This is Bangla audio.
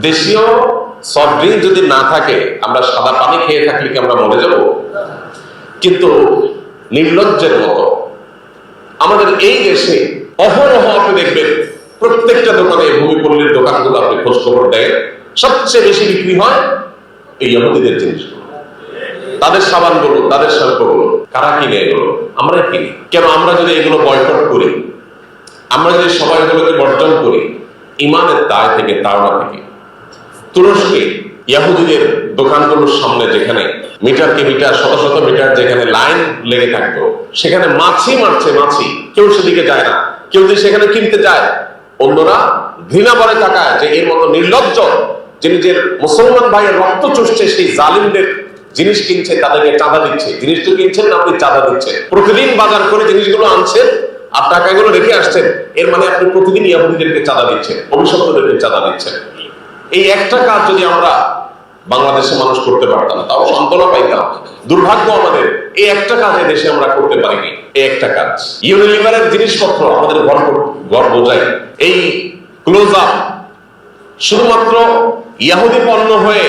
দেশীয় সফট ড্রিঙ্ক যদি না থাকে, আমরা সাদা পানি খেয়ে থাকলে কি আমরা মরে যাব? কিন্তু নির্লজ্জের মতো আমাদের এই দেশে অহরহ আপনি দেখবেন প্রত্যেকটা দোকানে, ভূমিপল্লীর দোকানগুলো আপনি খোঁজ খবর দেয়, সবচেয়ে বেশি বিক্রি হয় এই ইহুদিদের জিনিসগুলো। তাদের সাবান বলুন, তাদের শ্যাম্পু বলুন, কারা কিনে এগুলো? আমরা কিনি কেন? আমরা যদি এগুলো বয়কট করি, আমরা যদি সবাই এগুলোকে বর্জন করি, ইমানের দায় থেকে, তাওবা থেকে, তুরস্কে ইহুদিদের দোকানগুলোর সামনে যেখানে মিটারকে মিটার, শত শত মিটার যেখানে লাইন লেগে থাকতো, সেখানে মাছি মারছে মাছি, কেউ সেদিকে যায় না। কেউ যদি সেখানে কিনতে যায়, অন্যরা ঘৃণা করে তাকায় যে এর মতো নির্লজ্জ, যিনি যে মুসলমান ভাইয়ের রক্ত চুষছে, সেই জালিমদের জিনিস কিনছে, তাদেরকে চাঁদা দিচ্ছে। জিনিস তো কিনছেন না, আপনি চাঁদা দিচ্ছেন। প্রতিদিন বাজার করে জিনিসগুলো আনছেন আর টাকাগুলো রেখে আসছেন, এর মানে আপনি প্রতিদিন ইহুদিদেরকে চাঁদা দিচ্ছেন, অভিশপ্তদেরকে চাঁদা দিচ্ছেন। এই একটা কাজ যদি আমরা বাংলাদেশের মানুষ করতে পারতাম, তাও সান্ত্বনা পাইতাম। দুর্ভাগ্য আমাদের, এই একটা কাজ এই দেশে আমরা করতে পারিনি। এই একটা কাজ, ইউনিলিভারের জিনিসপত্র আমাদের ঘর বোঝাই, এই ক্লোজ আপ শুধুমাত্র ইহুদি পণ্য হয়ে